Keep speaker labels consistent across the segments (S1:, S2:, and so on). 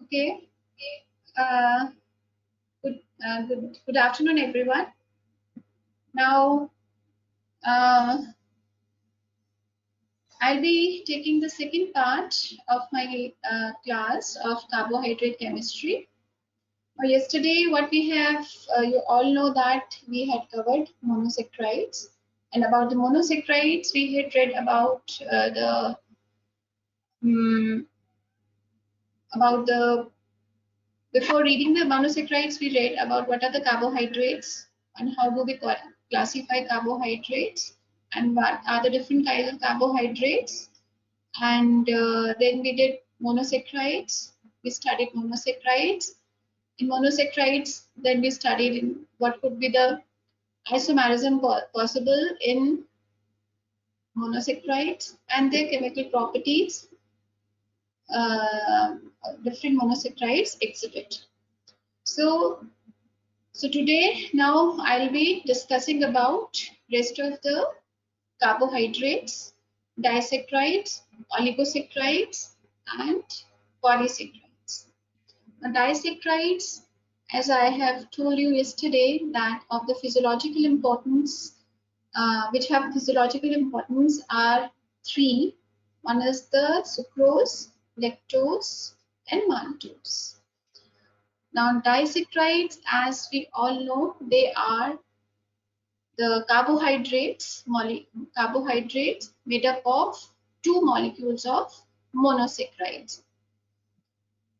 S1: Okay. Uh, good afternoon, everyone. Now, I'll be taking the second part of my class of carbohydrate chemistry. Yesterday, what we have, you all know that we had covered monosaccharides, and about the monosaccharides, we had read um, about the before reading the monosaccharides, we read about what are the carbohydrates and how do we classify carbohydrates and what are the different kinds of carbohydrates. And then we did monosaccharides. We studied monosaccharides. In monosaccharides, then we studied in what could be the isomerism possible in monosaccharides and their chemical properties different monosaccharides exhibit. So today now I'll be discussing about rest of the carbohydrates, disaccharides, oligosaccharides, and polysaccharides. Now, disaccharides, as I have told you yesterday, that of the physiological importance, which have physiological importance are three. One is the sucrose, lactose, and maltose. Now, disaccharides, as we all know, they are the carbohydrates made up of two molecules of monosaccharides.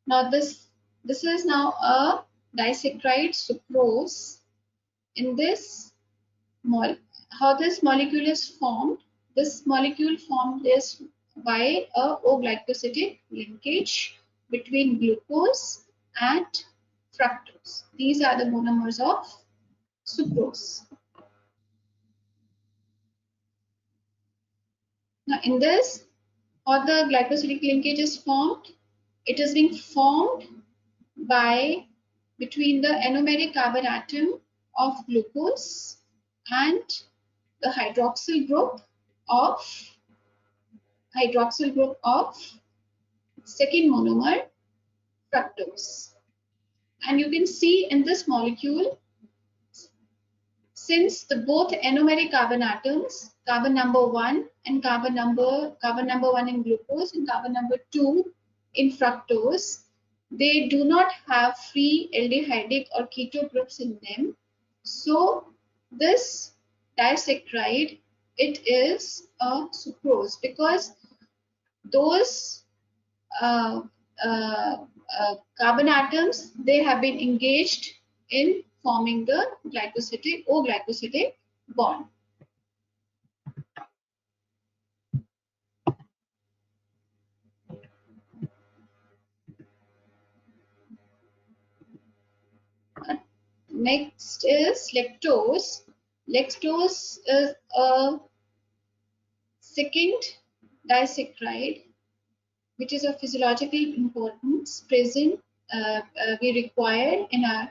S1: Now, this is now a disaccharide sucrose. In this how this molecule is formed? This molecule formed is by a O-glycosidic linkage between glucose and fructose. These are the monomers of sucrose. Now, in this, how the glycosidic linkage is formed? It is being formed by between the anomeric carbon atom of glucose and the hydroxyl group of second monomer fructose. And you can see in this molecule, since the both anomeric carbon atoms, carbon number 1 and carbon number 1 in glucose and carbon number 2 in fructose, they do not have free aldehydic or keto groups in them. So this disaccharide, it is a sucrose because those uh, carbon atoms, they have been engaged in forming the glycosidic O-glycosidic bond. Next is lactose. Lactose is a second disaccharide which is of physiological importance present we require in our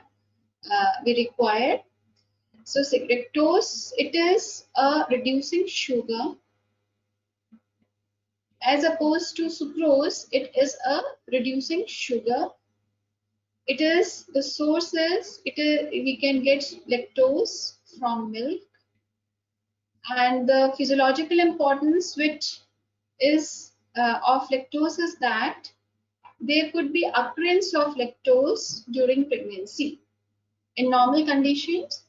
S1: so lactose, it is a reducing sugar as opposed to sucrose. It is a reducing sugar. It is the sources, we can get lactose from milk, and the physiological importance which is of lactose is that there could be occurrence of lactose during pregnancy. In normal conditions,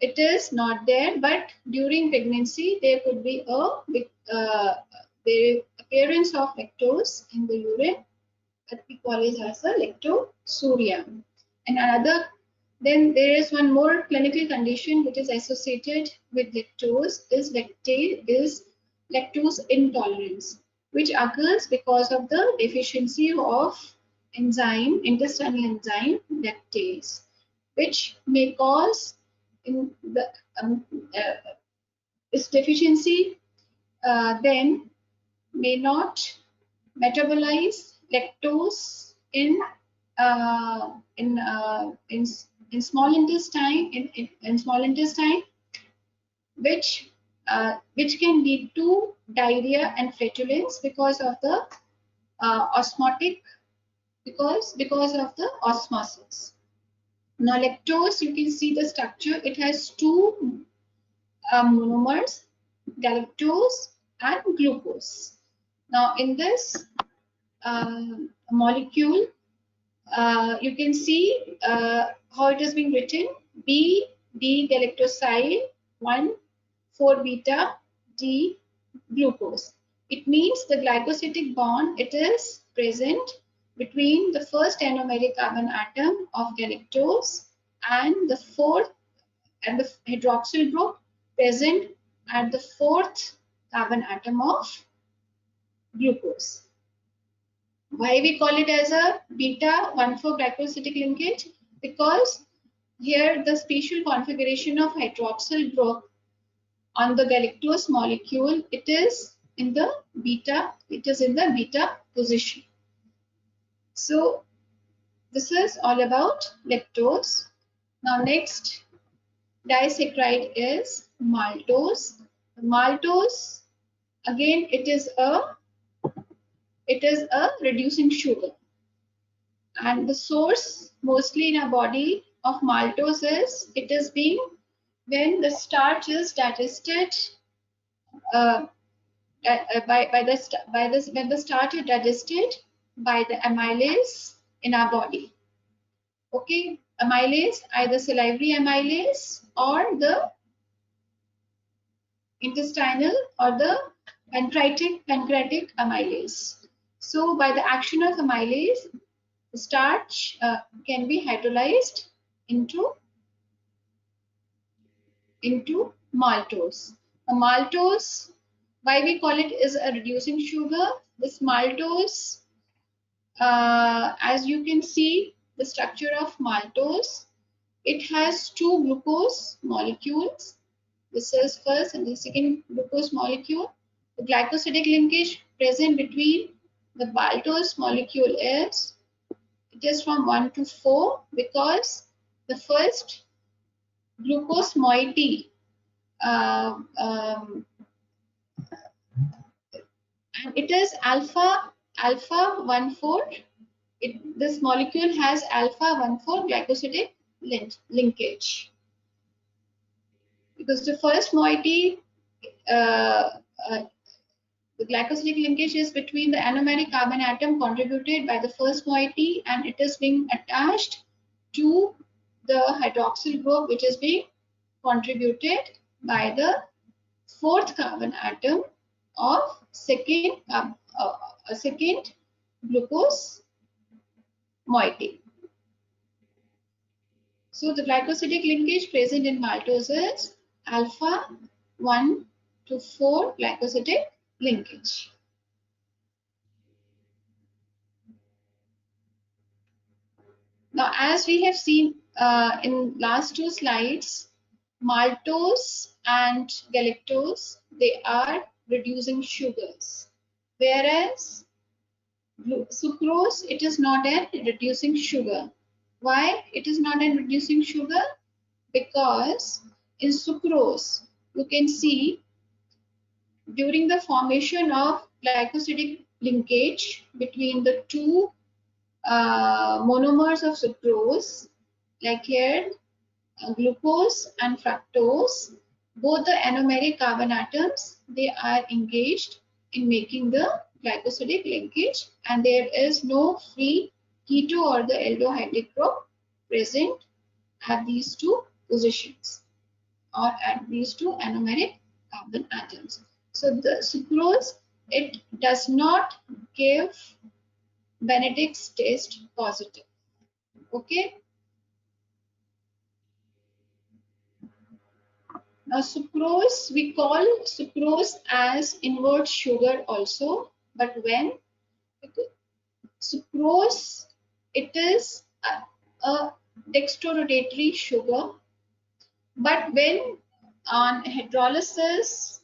S1: it is not there, but during pregnancy, there could be the appearance of lactose in the urine that we call it as a lactosuria. And then there is one more clinical condition which is associated with lactose is lactose intolerance, which occurs because of the deficiency of intestinal enzyme lactase, which may cause in the its deficiency then may not metabolize lactose in small intestine in small intestine, which can lead to diarrhea and flatulence because of the osmotic because of the osmosis. Now lactose, you can see the structure. It has two monomers, galactose and glucose. Now in this molecule, you can see how it is being written: B galactosyl 1 4 beta D glucose. It means the glycosidic bond, it is present between the first anomeric carbon atom of galactose and the fourth and the hydroxyl group present at the fourth carbon atom of glucose. Why we call it as a beta 1,4 glycosidic linkage? Because here the special configuration of hydroxyl group on the galactose molecule, it is in the beta position. So this is all about lactose. Now next disaccharide is maltose. Maltose, again, it is a reducing sugar, and the source mostly in our body of maltose is it is being when the starch is digested when the starch is digested by the amylase in our body. Okay, amylase, either salivary amylase or the intestinal or the pancreatic amylase. So by the action of amylase, the starch can be hydrolyzed into maltose. A maltose, why we call it is a reducing sugar. This maltose, as you can see the structure of maltose, it has two glucose molecules. This is first and the second glucose molecule. The glycosidic linkage present between the maltose molecule is, it is from 1 to 4 because the first glucose moiety and it is alpha 1,4. This molecule has alpha 1,4 glycosidic linkage because the first moiety the glycosidic linkage is between the anomeric carbon atom contributed by the first moiety, and it is being attached to the hydroxyl group which is being contributed by the fourth carbon atom of second glucose moiety. So the glycosidic linkage present in maltose is alpha 1 to 4 glycosidic linkage. Now, as we have seen in last two slides, maltose and galactose, they are reducing sugars, whereas sucrose, it is not a reducing sugar. Why it is not a reducing sugar? Because in sucrose, you can see during the formation of glycosidic linkage between the two monomers of sucrose, like here glucose and fructose, both the anomeric carbon atoms, they are engaged in making the glycosidic linkage, and there is no free keto or the aldehyde group present at these two positions or at these two anomeric carbon atoms. So the sucrose, it does not give Benedict's test positive. Okay. Now sucrose, we call sucrose as invert sugar also, but when sucrose, it is a dextrorotatory sugar, but when on hydrolysis,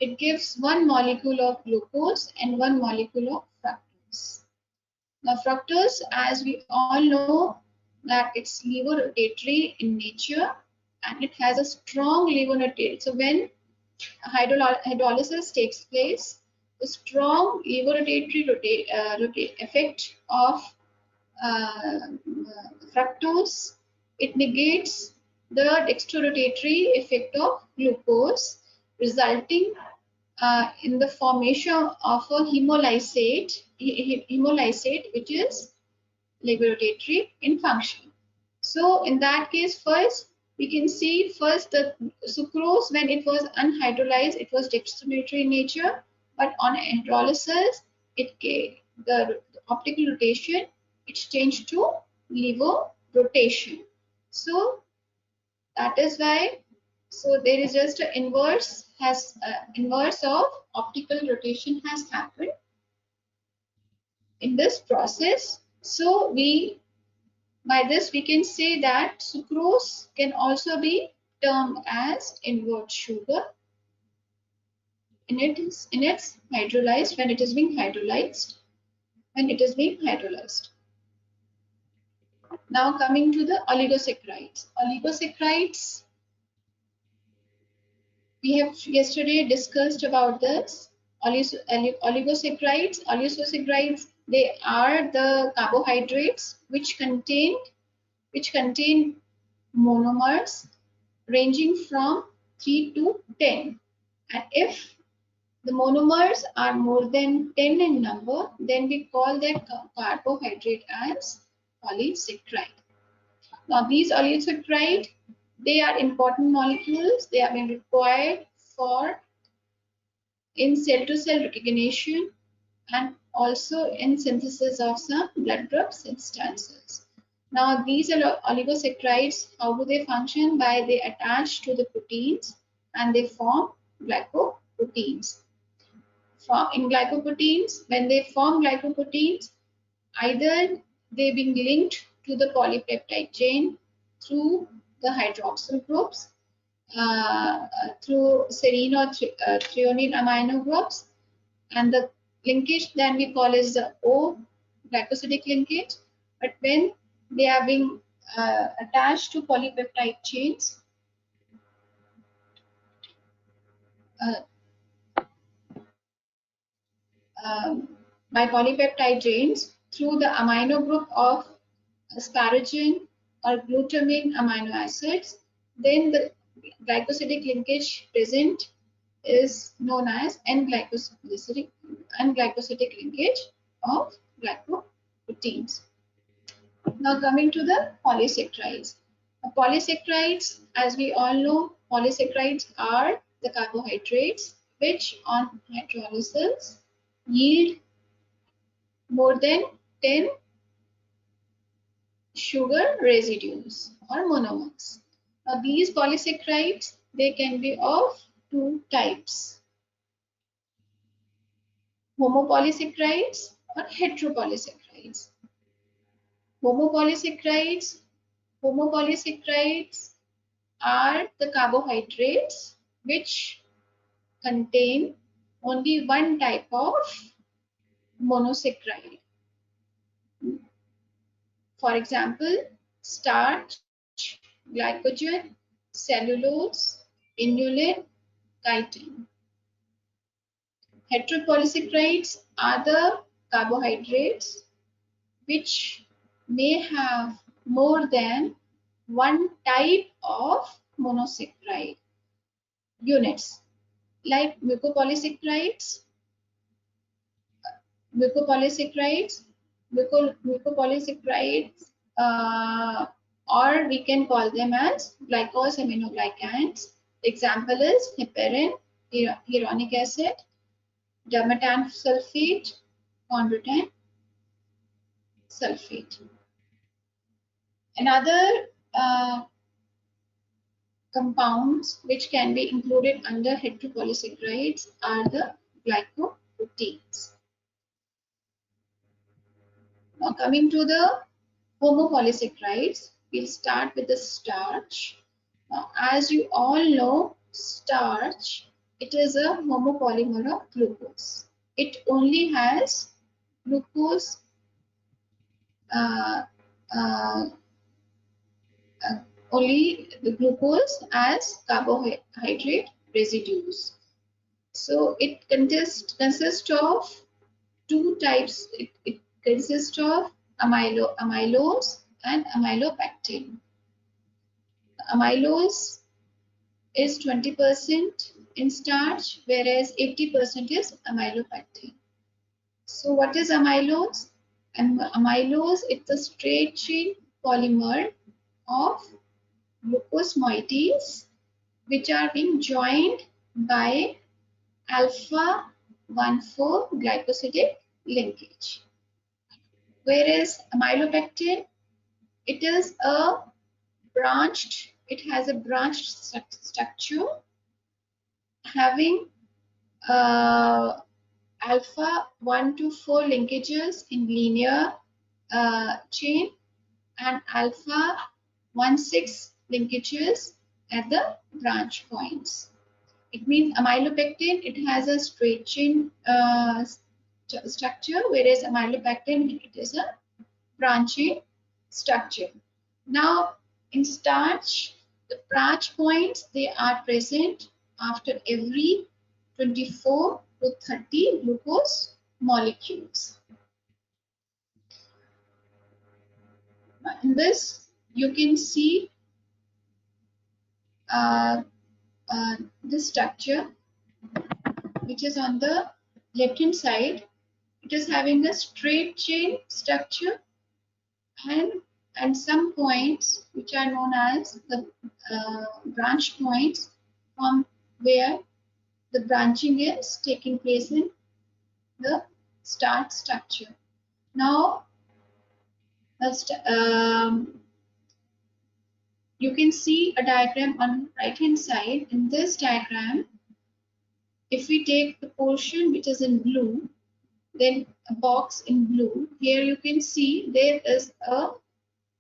S1: it gives one molecule of glucose and one molecule of fructose. Now fructose, as we all know, that it's levorotatory in nature and it has a strong levonotate. So when hydrolysis takes place, strong levorotatory effect of fructose. It negates the dextrorotatory effect of glucose, resulting in the formation of a hemolysate, which is levorotatory in function. So in that case, first we can see first the sucrose, when it was unhydrolyzed, it was dextrorotatory in nature, but on hydrolysis, the optical rotation, it's changed to lever rotation. So that is why, so there is just an inverse of optical rotation has happened in this process. So by this we can say that sucrose can also be termed as invert sugar in its hydrolyzed, when it is being hydrolyzed. Now coming to the oligosaccharides. Oligosaccharides, we have yesterday discussed about this. Oligosaccharides, they are the carbohydrates which contain monomers ranging from 3 to 10. And if the monomers are more than 10 in number, then we call that carbohydrate as polysaccharide. Now these oligosaccharides, they are important molecules. They have been required for in cell-to-cell recognition and also in synthesis of some blood group substances. Now these oligosaccharides, how do they function? By they attach to the proteins and they form glycoproteins. In glycoproteins, when they form glycoproteins, either they being linked to the polypeptide chain through the hydroxyl groups, through serine or threonine amino groups, and the linkage that we call is the O glycosidic linkage. But when they are being attached to polypeptide chains, uh, by polypeptide chains through the amino group of asparagine or glutamine amino acids, then the glycosidic linkage present is known as N-glycosidic linkage of glycoproteins. Now coming to the polysaccharides. Polysaccharides, as we all know, polysaccharides are the carbohydrates which on hydrolysis yield more than 10 sugar residues or monomers. Now these polysaccharides, they can be of two types: homopolysaccharides or heteropolysaccharides. Homopolysaccharides, homopolysaccharides are the carbohydrates which contain only one type of monosaccharide. For example, starch, glycogen, cellulose, inulin, chitin. Heteropolysaccharides are the carbohydrates which may have more than one type of monosaccharide units, like mucopolysaccharides, mucopolysaccharides, mucopolysaccharides, or we can call them as glycosaminoglycans. Example is heparin, hyaluronic acid, dermatan sulfate, chondroitin sulfate. Another compounds which can be included under heteropolysaccharides are the glycoproteins. Now coming to the homopolysaccharides, we'll start with the starch. Now, as you all know, starch, it is a homopolymer of glucose. It only has glucose uh, uh, only the glucose as carbohydrate residues. So it consists of two types. It consists of amylose and amylopectin. Amylose is 20% in starch, whereas 80% is amylopectin. So what is amylose? Amylose is a straight chain polymer of glucose moieties which are being joined by alpha 1,4 glycosidic linkage. Whereas amylopectin, it has a branched structure having alpha 1 to 4 linkages in linear chain and alpha 1,6 linkages at the branch points. It means amylopectin, it has a straight chain structure, whereas amylopectin, it is a branching structure. Now, in starch, the branch points, they are present after every 24 to 30 glucose molecules. In this, you can see this structure, which is on the left hand side. It is having a straight chain structure and some points which are known as the branch points from where the branching is taking place in the starch structure. Now, you can see a diagram on right hand side. In this diagram, if we take the portion which is in blue, then a box in blue, here you can see there is a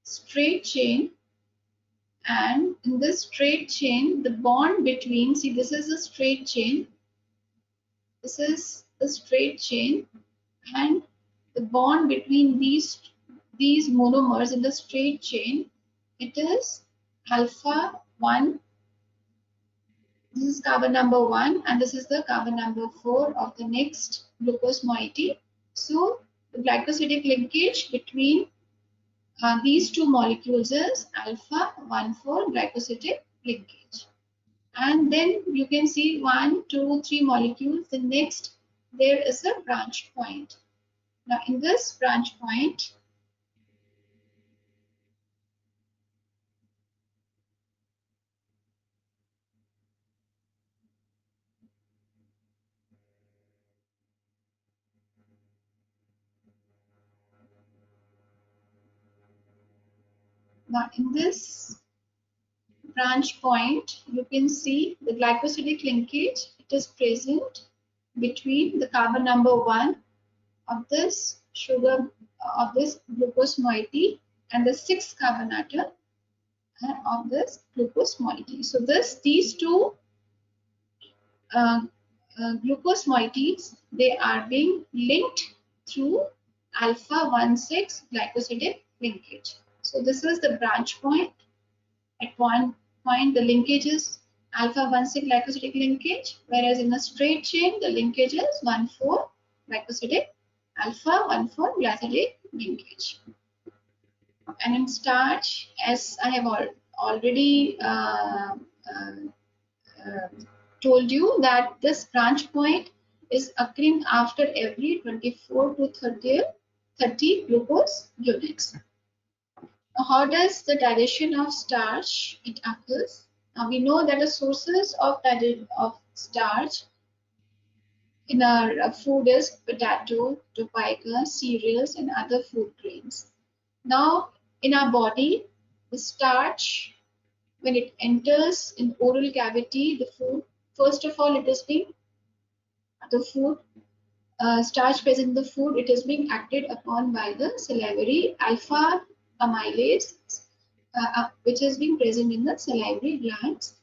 S1: straight chain, and in this straight chain the bond between, see, this is a straight chain, this is a straight chain, and the bond between these monomers in the straight chain, it is alpha 1. This is carbon number 1 and this is the carbon number 4 of the next glucose moiety. So the glycosidic linkage between these two molecules is alpha 1,4 glycosidic linkage. And then you can see 1, 2, 3 molecules. The next, there is a branch point. Now in this branch point, you can see the glycosidic linkage. It is present between the carbon number 1 of this sugar, of this glucose moiety, and the 6th carbon atom of this glucose moiety. So these two glucose moieties, they are being linked through alpha 1,6 glycosidic linkage. So this is the branch point. At one point, the linkage is alpha 1,6 glycosidic linkage, whereas in a straight chain, the linkage is 1,4 glycosidic, alpha 1,4 glycosidic linkage. And in starch, as I have already told you, that this branch point is occurring after every 24 to 30 glucose units. Now, how does the digestion of starch it occurs? Now we know that the sources of starch in our food is potato, topeka, cereals, and other food grains. Now in our body, the starch, when it enters in oral cavity, the food, first of all, it is being starch present in the food, it is being acted upon by the salivary alpha amylase, which is being present in the salivary glands,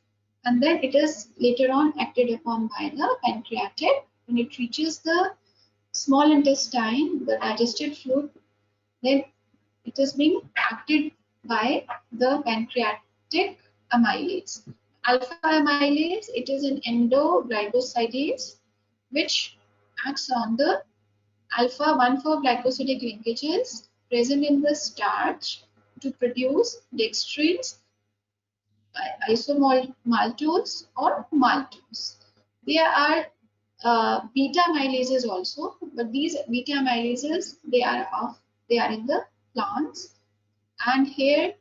S1: and then it is later on acted upon by the pancreatic. When it reaches the small intestine, the digested food, then it is being acted by the pancreatic amylase. Alpha amylase, it is an endoglycosidase which acts on the alpha 1,4 glycosidic linkages present in the starch to produce dextrins, isomaltose or maltose. There are beta amylases also, but these beta amylases they are in the plants, and here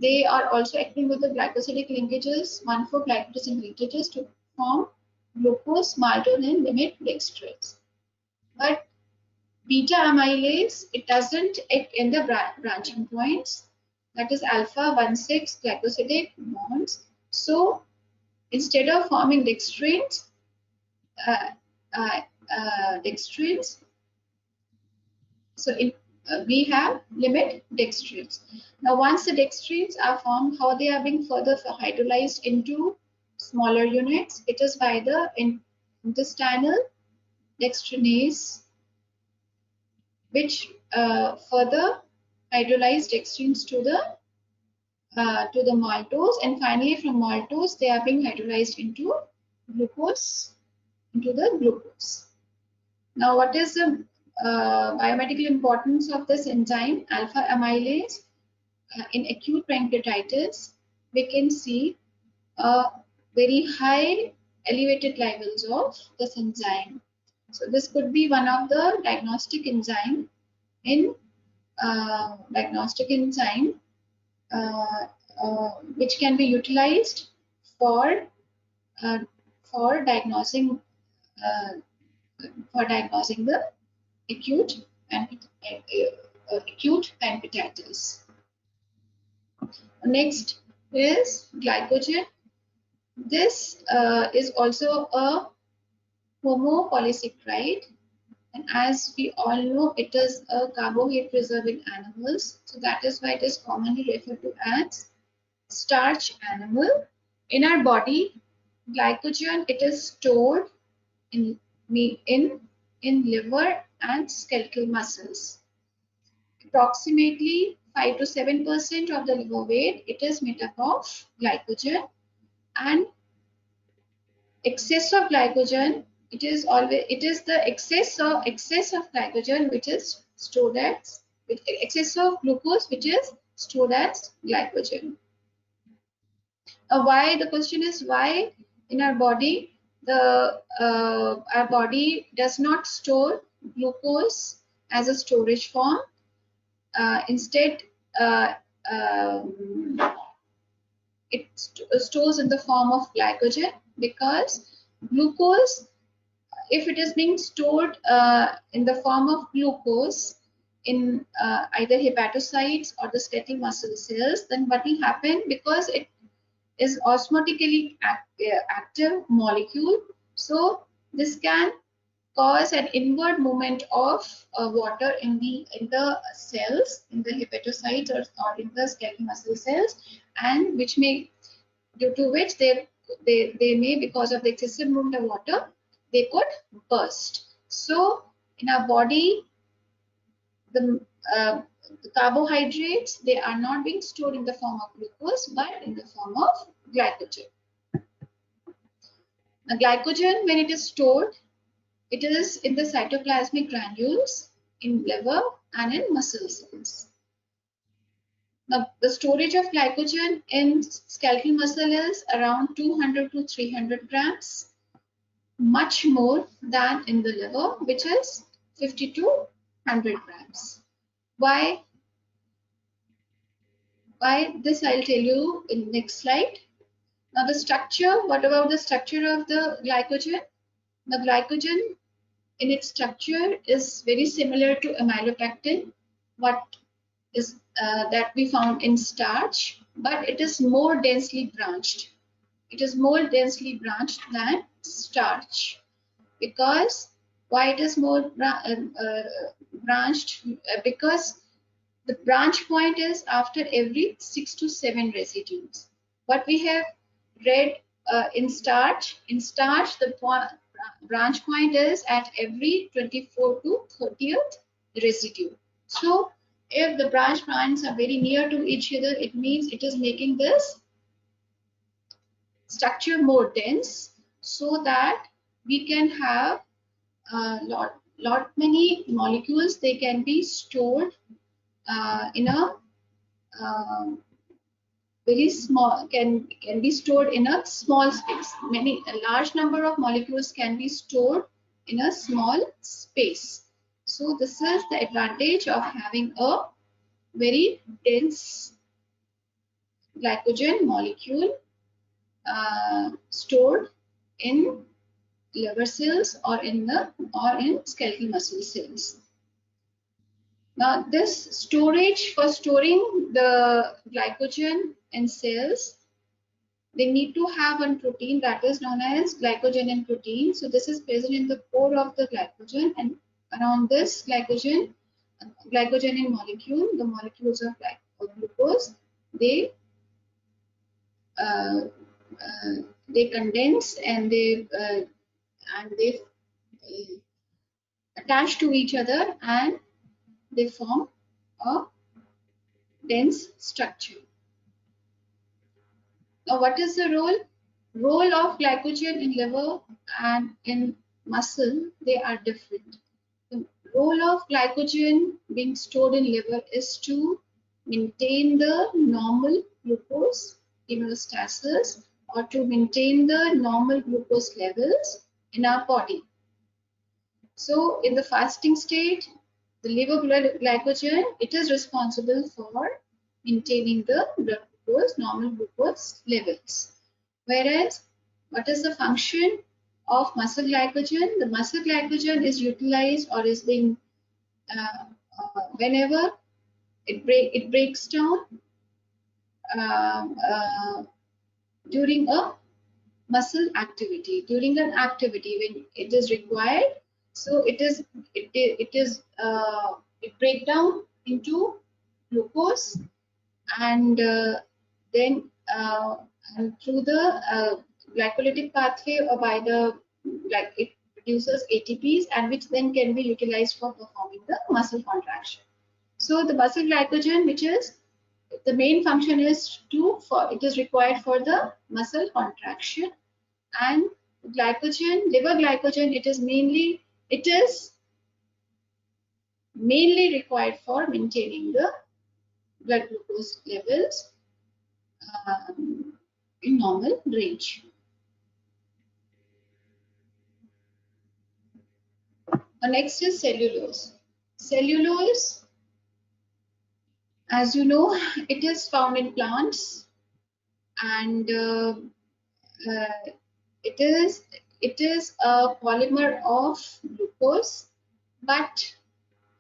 S1: they are also acting with the glycosidic linkages, 1,4 glycosidic linkages to form glucose, maltose, and limit dextrose. But beta amylase, it doesn't act in the branching points, that is alpha 1,6 glycosidic bonds. So instead of forming dextrins, uh, uh, dextrins, so we have limit dextrins. Now once the dextrins are formed, how they are being further hydrolyzed into smaller units, it is by the intestinal dextrinase, which further hydrolyze dextrins to the maltose, and finally from maltose they are being hydrolyzed into glucose, into the glucose. Now what is the biomedical importance of this enzyme alpha amylase? In acute pancreatitis, we can see very high elevated levels of this enzyme. So this could be one of the diagnostic enzyme in which can be utilized for uh, for diagnosing uh, the acute acute pancreatitis. Next is glycogen. This is also a homopolysaccharide, and as we all know, it is a carbohydrate preserving animals. So that is why it is commonly referred to as starch animal. In our body, glycogen it is stored in liver and skeletal muscles. Approximately 5 to 7% of the liver weight it is made up of glycogen, and excess of glycogen it is the excess of glycogen which is stored as excess of glucose which is stored as glycogen. Why, the question is why in our body our body does not store glucose as a storage form. Instead uh, um, it stores in the form of glycogen, because glucose, if it is being stored in the form of glucose in either hepatocytes or the skeletal muscle cells, then what will happen, because it is osmotically active molecule, so this can cause an inward movement of water in the cells, in the hepatocytes or in the skeletal muscle cells, and which may, due to which they may, because of the excessive movement of water, they could burst. So in our body, the carbohydrates, they are not being stored in the form of glucose but in the form of glycogen. Now glycogen, when it is stored, it is in the cytoplasmic granules, in liver and in muscle cells. Now the storage of glycogen in skeletal muscle is around 200 to 300 grams, much more than in the liver, which is 50 to 100 grams. Why this I'll tell you in next slide. Now the structure, what about the structure of the glycogen? The glycogen in its structure is very similar to amylopectin, what is that we found in starch, but it is more densely branched. It is more densely branched than starch. Because why it is more branched? Because the branch point is after every 6 to 7 residues. What we have read in starch, the branch point is at every 24 to 30th residue. So if the branch points are very near to each other, it means it is making this structure more dense, so that we can have lot many molecules. They can be stored in a very small, can be stored in a small space. A large number of molecules can be stored in a small space. So this is the advantage of having a very dense glycogen molecule stored in liver cells or in skeletal muscle cells. Now, this storage, for storing the glycogen in cells, they need to have one protein that is known as glycogen protein. So this is present in the core of the glycogen, and around this glycogen molecule, the molecules of glucose, they uh, they condense and they attach to each other, and they form a dense structure. Now, what is the role of glycogen in liver and in muscle? They are different. The role of glycogen being stored in liver is to maintain the normal glucose homeostasis, or to maintain the normal glucose levels in our body. So in the fasting state, the liver glycogen, it is responsible for maintaining the blood glucose, normal glucose levels. Whereas, what is the function of muscle glycogen? The muscle glycogen is utilized or is being whenever it breaks down during a muscle activity, during an activity when it is required. So it break down into glucose, and then and through the glycolytic pathway, or by the it produces ATPs, and which then can be utilized for performing the muscle contraction. So the muscle glycogen, which is the main function, is it is required for the muscle contraction, and glycogen, liver glycogen, it is mainly required for maintaining the blood glucose levels in normal range. Next is cellulose. Cellulose, as you know, it is found in plants, and it is a polymer of glucose. But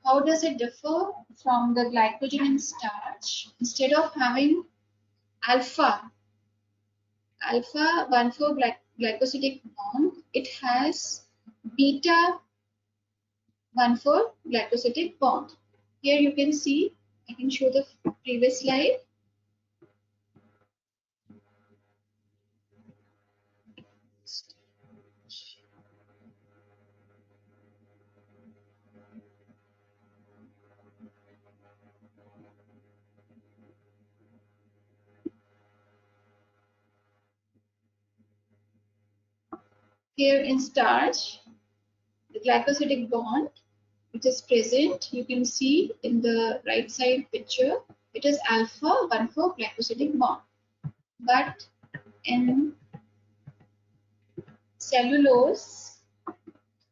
S1: how does it differ from the glycogen and starch? Instead of having alpha 1,4 glycosidic bond, it has beta 1,4 glycosidic bond. Here you can see, I can show the previous slide. Here in starch, the glycosidic bond, which is present, you can see in the right side picture, it is alpha 1,4 glycosidic bond. But in cellulose,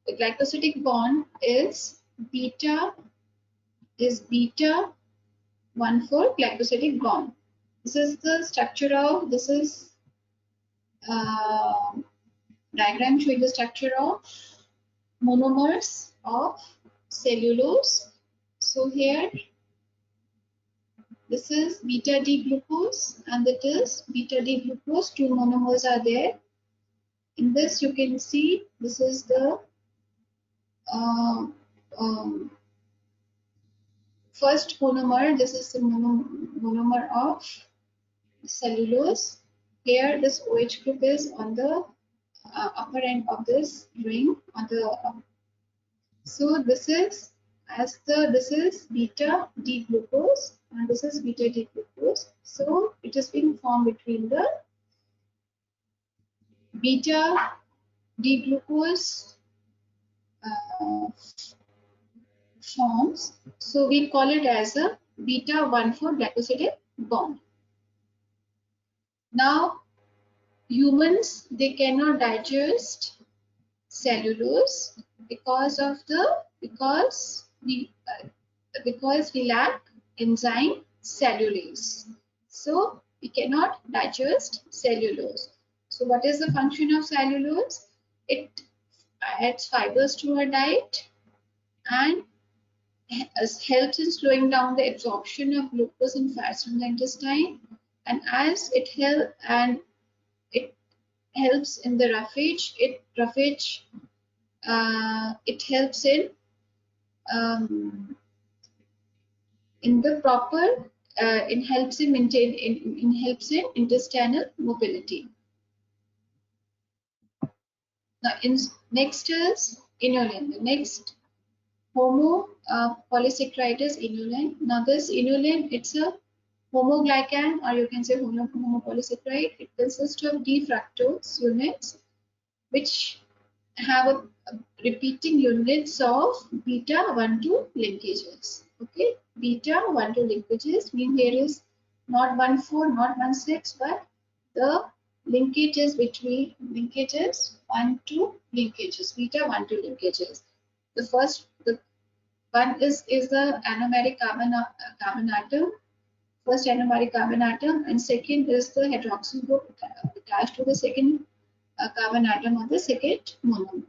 S1: the glycosidic bond is beta 1,4 glycosidic bond. This is the structure of, this is diagram showing the structure of monomers of cellulose. So here, this is beta D glucose, and that is beta D glucose. Two monomers are there. In this, you can see this is the first monomer. This is the monomer of cellulose. Here, this OH group is on the upper end of this ring. So this is beta D glucose, and this is beta D glucose. So it is being formed between the beta D-glucose forms. So we call it as a beta 1,4-glycosidic bond. Now humans, they cannot digest cellulose because we lack enzyme cellulase. So we cannot digest cellulose. So what is the function of cellulose? It adds fibers to our diet and helps in slowing down the absorption of glucose and fats from the intestine, and as it helps in the it helps um, in the proper it helps in maintain in helps in intestinal mobility. Now next is inulin. The next polysaccharide is inulin. Now this inulin, it's a homoglycan, or you can say homopolysaccharide. It consists of D-fructose units, which have a repeating units of beta 1,2 linkages. Okay, beta 1,2 linkages mean there is not 1,4, not 1,6, but the linkages between linkages 1,2 linkages, beta 1,2 linkages. The one is the anomeric carbon atom, first anomeric carbon atom, and second is the hydroxyl group attached to the second carbon atom of the second monomer.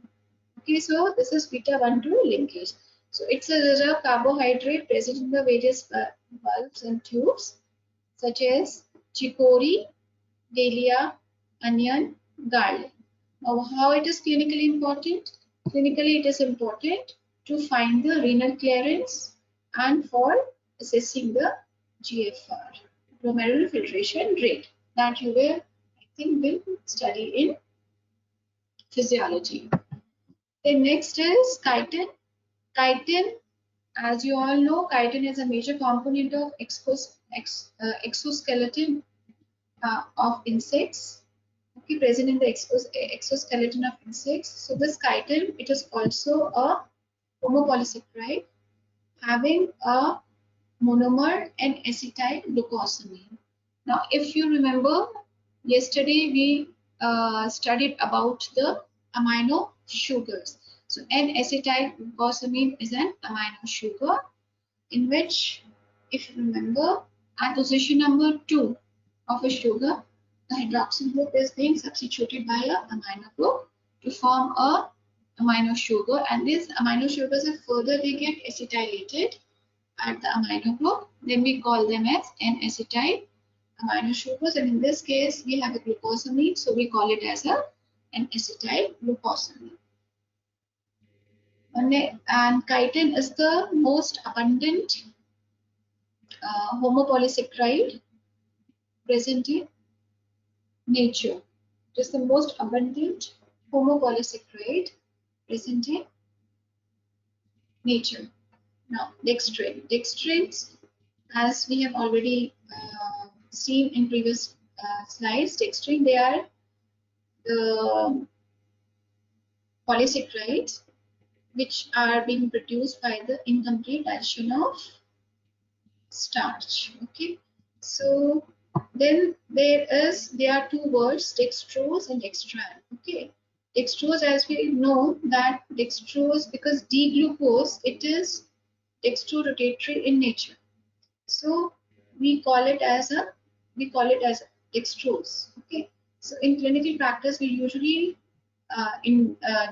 S1: Okay, so this is beta 1,2 linkage. So it's a reserved carbohydrate present in the various bulbs and tubes such as chicory, dahlia, onion, garlic. Now, how it is clinically important? Clinically, it is important to find the renal clearance and for assessing the GFR, glomerular filtration rate, that you will, I think, will study in physiology. Then next is chitin. Chitin, as you all know, chitin is a major component of exoskeleton of insects. Okay, present in the exoskeleton of insects. So this chitin, it is also a homopolysaccharide having a monomer and acetyl glucosamine. Now, if you remember, yesterday we studied about the amino sugars. So N-acetyl glucosamine is an amino sugar in which, if you remember, at position number 2 of a sugar, the hydroxyl group is being substituted by a amino group to form a amino sugar, and these amino sugars are further they get acetylated at the amino group. Then we call them as N-acetyl amino sugars, and in this case we have a glucosamine, so we call it as a N-acetyl glucosamine. And chitin is the most abundant homopolysaccharide present in nature. It is the most abundant homopolysaccharide present in nature. Now, dextrin. Dextrins, as we have already seen in previous slides, dextrin, they are the polysaccharides which are being produced by the incomplete digestion of starch. Okay, so then there are two words, dextrose and dextran. Okay, dextrose, as we know that dextrose, because D-glucose, it is dextrorotatory in nature, so we call it as dextrose. Okay, so in clinical practice we usually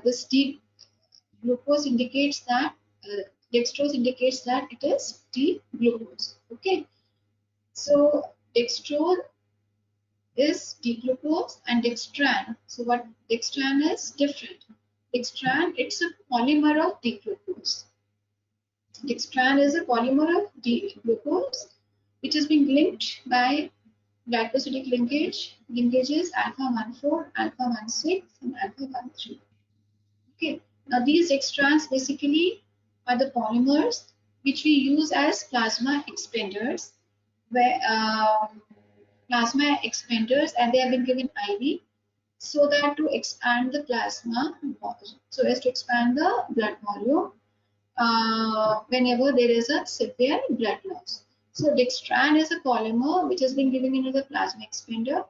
S1: this D-glucose indicates that dextrose indicates that it is D-glucose. Okay, so dextrose is D-glucose and dextran. So what dextran is different. Dextran, it's a polymer of D-glucose. Dextran is a polymer of D-glucose which is being linked by glycosidic linkages alpha-1,4, alpha-1,6 and alpha-1,3. Okay, now these dextrans basically are the polymers which we use as plasma expanders, where and they have been given IV. so that to expand the plasma, so as to expand the blood volume whenever there is a severe blood loss. So dextran is a polymer which has been given into the plasma expander.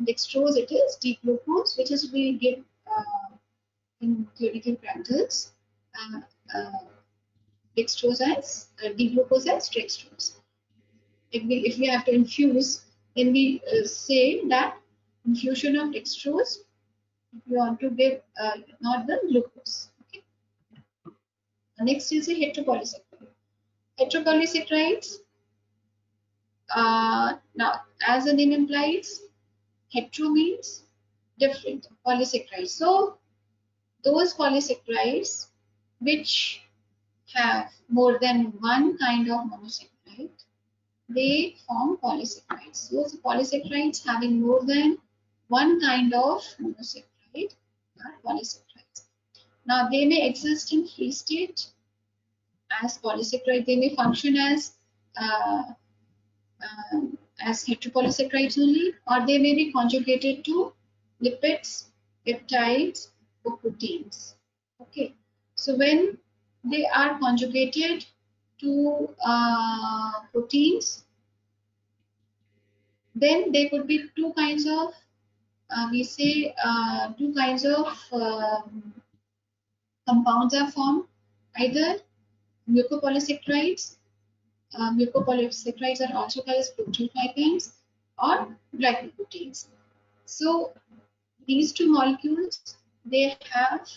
S1: Dextrose, it is D-glucose, which is we give in clinical practice. Uh, uh, Dextrose as D-glucose as dextrose. If we have to infuse, then we say that infusion of dextrose. If you want to give not the glucose. Okay. Next is a heteropolysaccharide. Heteropolysaccharides. Now, as the name implies, hetero means different polysaccharides. So those polysaccharides which have more than one kind of monosaccharide, they form polysaccharides. So the polysaccharides having more than one kind of monosaccharide are polysaccharides. Now they may exist in free state as polysaccharide. They may function uh, as heteropolysaccharides only, or they may be conjugated to lipids, peptides, or proteins. Okay, so when they are conjugated to proteins, then there could be two kinds of two kinds of compounds are formed, either mucopolysaccharides. Mucopolysaccharides are also called as proteoglycans or glycoproteins. So these two molecules, they have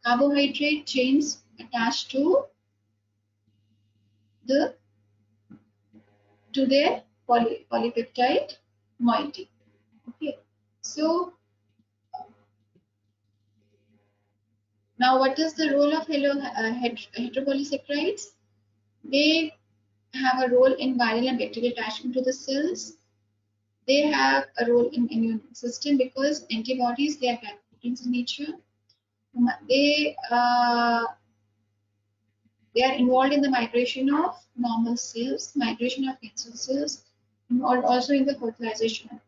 S1: carbohydrate chains attached to their polypeptide moiety. Okay, so now what is the role of heteropolysaccharides? They have a role in viral and bacterial attachment to the cells. They have a role in immune system because antibodies, they are glycoproteins in nature. They are involved in the migration of normal cells, migration of cancer cells, involved also in the fertilization of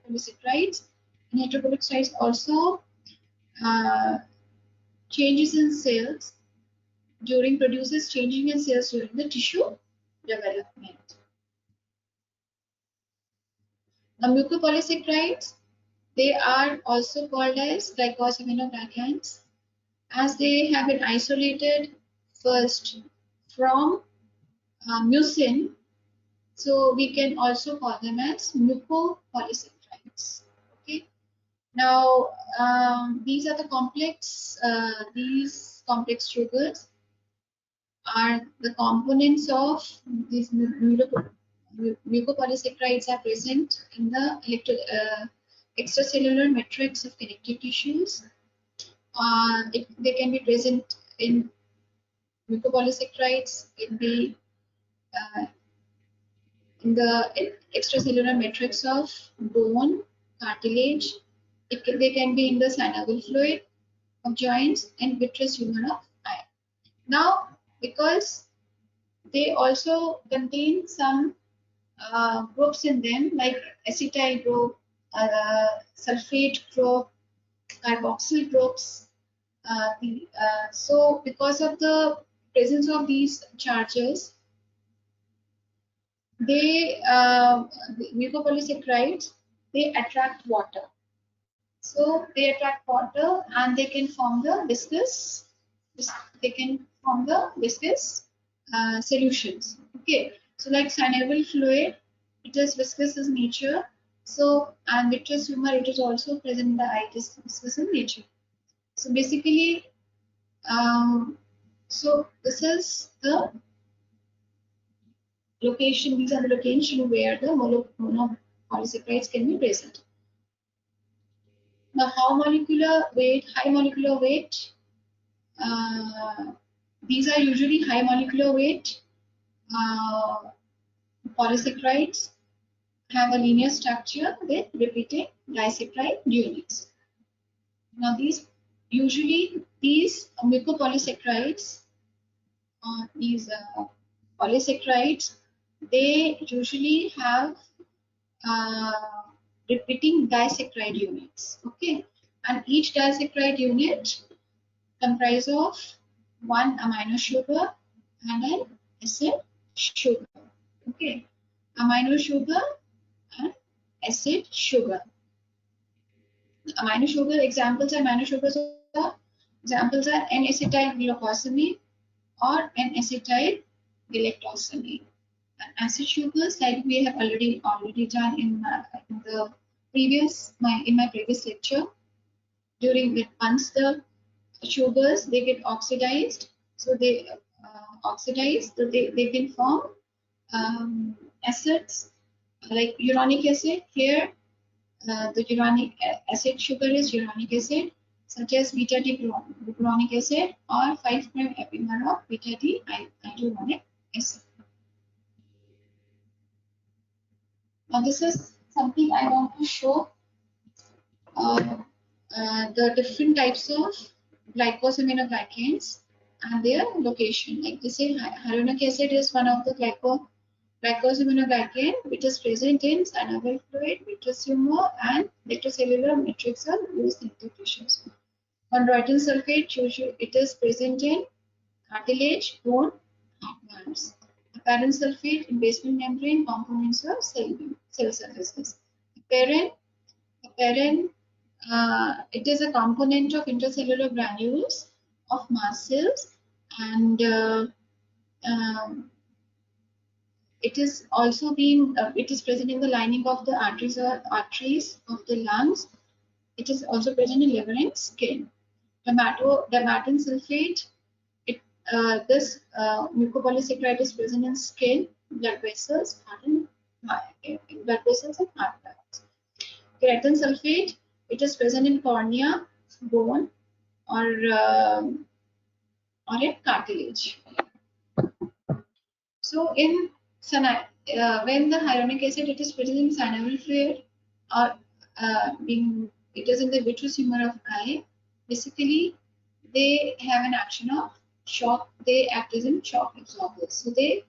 S1: heteropolysaccharides. And heteropolysaccharides also produces changing in cells during the tissue development. Now mucopolysaccharides, they are also called as glycosaminoglycans, as they have been isolated first from mucin, so we can also call them as mucopolysaccharides. Okay. Now these are the complex. These complex sugars are the components of these mucopolysaccharides are present in the extracellular matrix of connective tissues. They can be present in mucopolysaccharides in the extracellular matrix of bone, cartilage. They can be in the synovial fluid of joints and vitreous humor of eye. Now, because they also contain some groups in them like acetyl group, sulfate group, carboxyl groups. So because of the presence of these charges, the mucopolysaccharides, they attract water. So they attract water and they can form the viscous. Solutions. Okay. So like synovial fluid, it is viscous in nature. So and vitreous humor, it is also present in the eye. It is viscous in nature. So basically, so this is the location. These are the location where the monopolysaccharides can be present. Now, high molecular weight. These are usually high molecular weight polysaccharides, have a linear structure with repeating disaccharide units. Now, these mucopolysaccharides, these polysaccharides, they usually have repeating disaccharide units. Okay, and each disaccharide unit comprises of one amino sugar and an acid sugar. Okay, amino sugar and acid sugar. Amino sugar examples are N-acetyl glucosamine or N-acetyl galactosamine. Acid sugars, like we have already done in the my previous lecture, during that once the sugars they get oxidized, so they oxidize, so they can form acids like uronic acid. Here the uronic acid sugar is uronic acid, such as beta D glucuronic acid or 5' epimer of beta D hydrochloric acid. Now this is something I want to show uh, the different types of glycosaminoglycans and their location. Like they say, hyaluronic acid is one of the glycosaminoglycan which is present in synovial fluid, vitreous humor, and lactocellular matrix of loose connective tissues. Chondroitin sulfate, usually it is present in cartilage, bone, heartworms. Heparan sulfate in basement membrane components of cell surfaces. Heparin, it is a component of intracellular granules of mast cells, and it is also it is present in the lining of the arteries of the lungs. It is also present in liver and skin. Dermatan sulfate, this mucopolysaccharide is present in skin, blood vessels, and heart valves. Creatine sulfate, it is present in cornea, bone, or in cartilage. So when the hyaluronic acid it is present in synovial fluid or it is in the vitreous humor of eye, basically they have an action of shock. They act as in shock absorbers. So they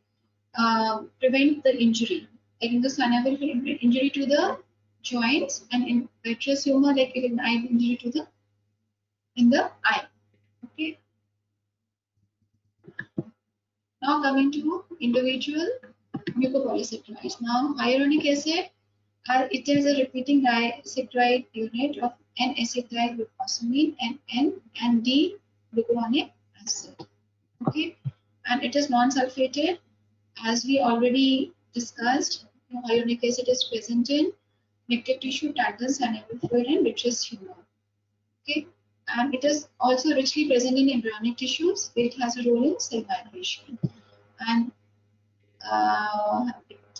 S1: prevent the injury. Like in the synovial fluid, injury to the joints, and in vitreous humor, like in eye injury to the eye. Okay. Now coming to individual mucopolysaccharides. Now hyaluronic acid, it is a repeating disaccharide unit of N-acetyl glucosamine and N and D glucuronic acid. Okay, and it is non-sulfated, as we already discussed. Hyaluronic acid is present in connective tissue, tendons, synovial fluid, and vitreous humor. Okay, and it is also richly present in embryonic tissues, where it has a role in cell migration. And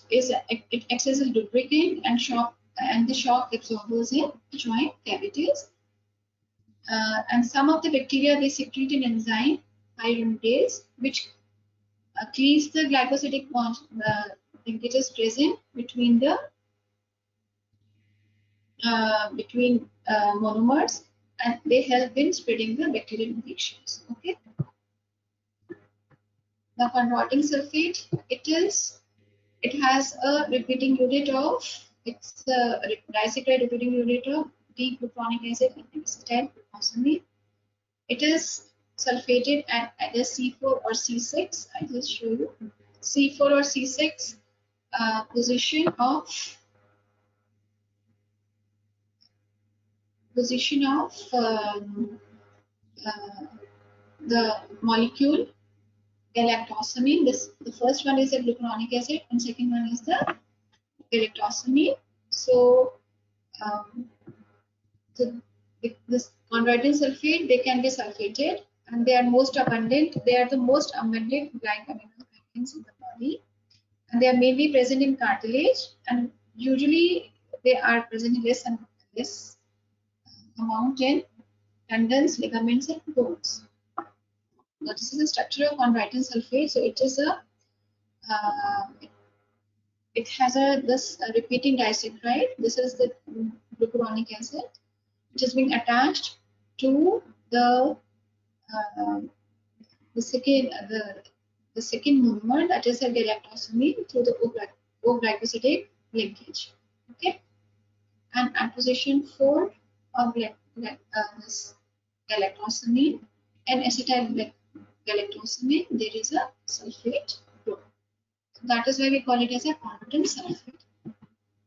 S1: it acts as a lubricant and the shock absorbers in joint cavities. And some of the bacteria they secrete an enzyme hyaluronidase, which cleaves the glycosidic bond linkages present between the monomers, and they help in spreading the bacterial infections. Okay. Now chondroitin sulfate, it has a repeating unit of, it's a disaccharide repeating unit of D-glucuronic acid and acetyl glucosamine. It is sulfated at either C4 or C6. I will show you. C4 or C6 position of the molecule galactosamine. The first one is a glucuronic acid, and second one is the galactosamine. So, this chondroitin sulfate, they can be sulfated, and they are most abundant. They are the most abundant glycosaminoglycans in the body, and they are mainly present in cartilage, and usually they are present in less amount in tendons, ligaments, and bones. Now, this is the structure of chondroitin sulfate. So it is it has this repeating disaccharide. This is the glucuronic acid, which is being attached to the second monomer, that is a galactosamine, through the O-glycosidic linkage. Okay, and at position 4 of this galactosamine and acetyl galactosamine, there is a sulfate group. So that is why we call it as a competent sulfate.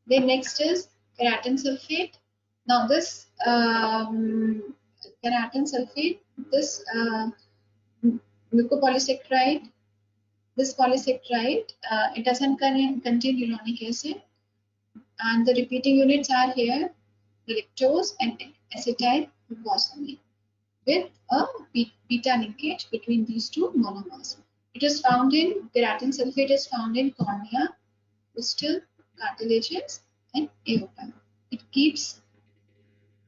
S1: Then next is keratin sulfate. Now this keratin sulfate, this mucopolysaccharide, this polysaccharide, it doesn't contain uronic acid, and the repeating units are here galactose and acetyl glucosamine with a beta linkage between these two monomers. It is found in keratin sulfate is found in cornea, distal cartilages, and aorta. It keeps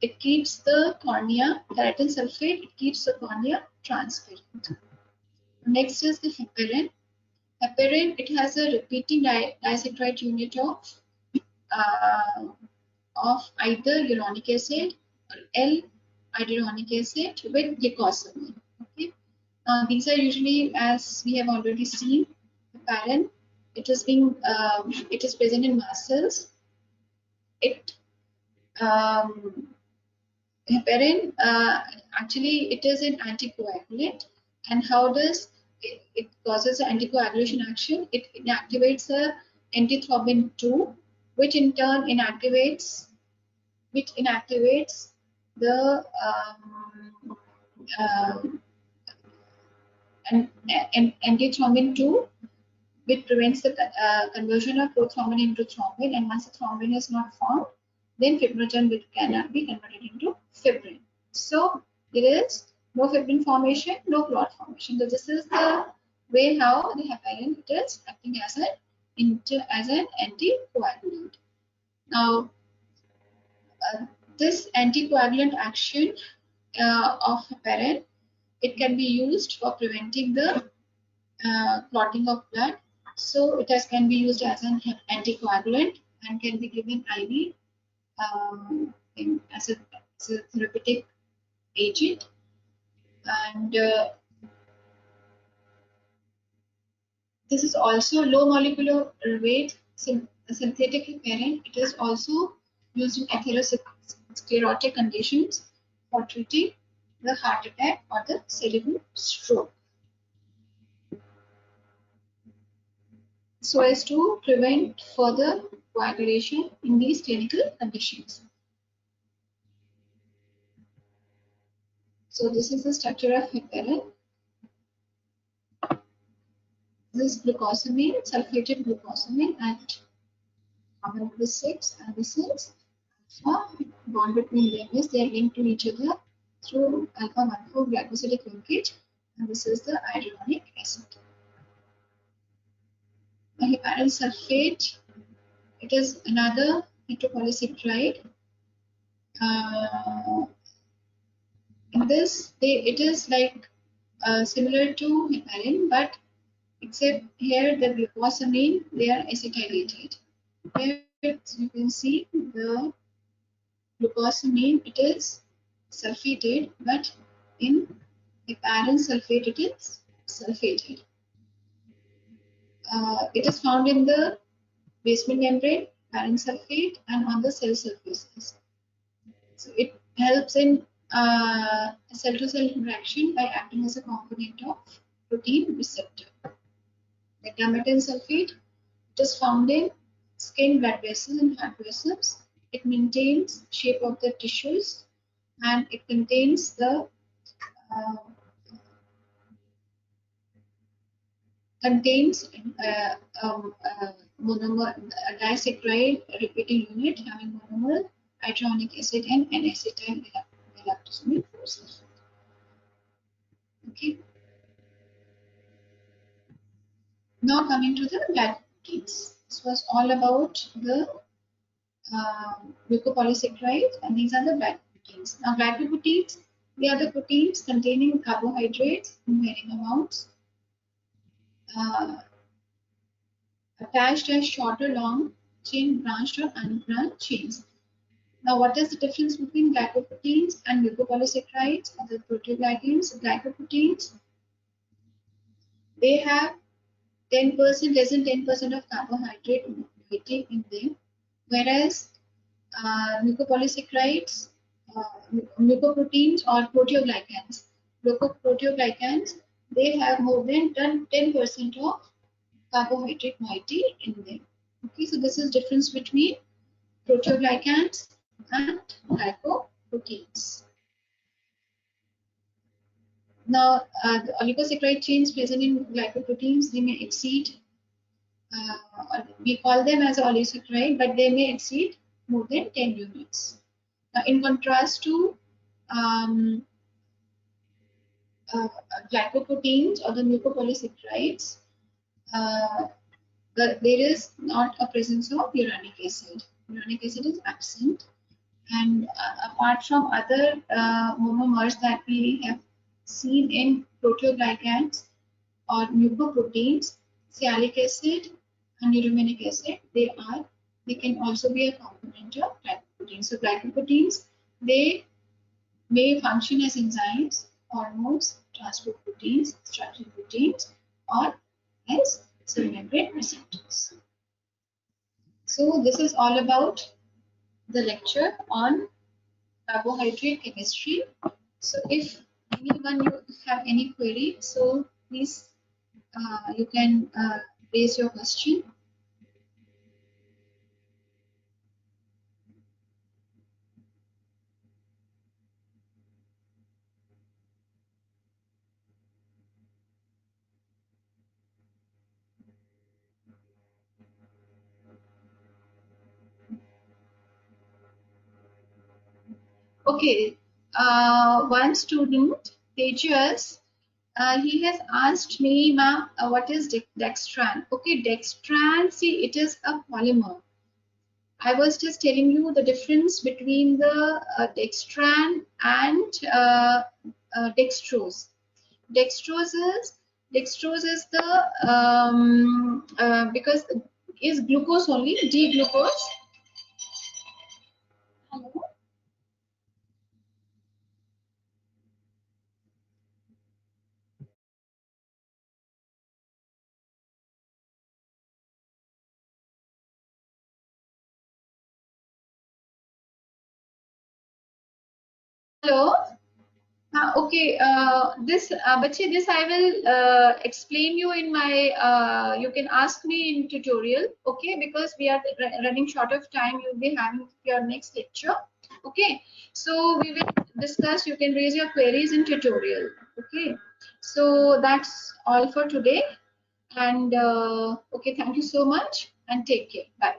S1: the cornea, keratin sulfate, it keeps the cornea transparent. Next is the heparin. Heparin, it has a repeating disaccharide unit of either uronic acid or L-ioduronic acid with glucosamine. Okay. These are usually, as we have already seen, heparin. It is present in mast cells. Heparin, actually, it is an anticoagulant. And how does it causes an anticoagulation action? It inactivates the antithrombin 2, which in turn inactivates the antithrombin 2, which prevents the conversion of prothrombin into thrombin. And once the thrombin is not formed, then fibrinogen cannot be converted into fibrin. So there is no fibrin formation, no clot formation. So this is the way how the heparin is acting as an anticoagulant. Now, this anticoagulant action of heparin, it can be used for preventing the clotting of blood. So it can be used as an anticoagulant and can be given IV as a therapeutic agent. And this is also low molecular weight synthetic heparin. It is also used in atherosclerotic conditions for treating the heart attack or the cerebral stroke, so as to prevent further coagulation in these clinical conditions. So this is the structure of heparin. This is glucosamine, sulfated glucosamine at carbon number 6, and this is alpha bond between them is they are linked to each other through alpha 1,4 glycosidic linkage, and this is the iodonic acid. The heparin sulfate, it is another hydropolysaccharide. In this, it is like similar to heparin, but except here the glucosamine, they are acetylated. Here you can see the glucosamine, it is sulfated, but in heparin sulfate, it is sulfated. It is found in the basement membrane, heparin sulfate, and on the cell surfaces. So it helps in cell-to-cell interaction by acting as a component of protein receptor. The gamettan sulfate, it is found in skin, blood vessels, and heart vessels. It maintains shape of the tissues, and it contains the monomer, disaccharide repeating unit having monomer, hydronic acid, and N-acetyl galactosamine 4-sulfate. Okay. Now coming to the glycoproteins. This was all about the mucopolysaccharides, and these are the glycoproteins. Now glycoproteins, they are the proteins containing carbohydrates in varying amounts, attached as shorter long chain branched or unbranched chains. Now, what is the difference between glycoproteins and mucopolysaccharides or the proteoglycans? Glycoproteins, they have 10%, less than 10% of carbohydrate weighting in them, whereas mucopolysaccharides, mucoproteins or proteoglycans. Proteoglycans, they have more than 10% of carbohydrate moiety in them. Okay, so this is difference between proteoglycans and glycoproteins. Now, the oligosaccharide chains present in glycoproteins, they may exceed, we call them as oligosaccharide, but they may exceed more than 10 units. Now, in contrast to um, uh, glycoproteins or the mucopolysaccharides, uh, there is not a presence of uranic acid. Uranic acid is absent, and apart from other monomers that we have seen in proteoglycans or mucoproteins, sialic acid and uramic acid, they can also be a component of glycoproteins. So glycoproteins, they may function as enzymes, hormones, transport proteins, structural proteins, or as cell membrane receptors. So this is all about the lecture on carbohydrate chemistry. So if anyone you have any query, so please you can raise your question. Okay, one student, Tejas, he has asked me, ma'am, what is dextran? Okay, dextran, see, it is a polymer. I was just telling you the difference between the dextran and dextrose. Dextrose is dextrose is the because is glucose only, D-glucose. Hello. Hello. Okay, this I will explain you in my, you can ask me in tutorial, okay, because we are running short of time, you'll be having your next lecture, okay, so we will discuss, you can raise your queries in tutorial, okay, so that's all for today, and okay, thank you so much, and take care, bye.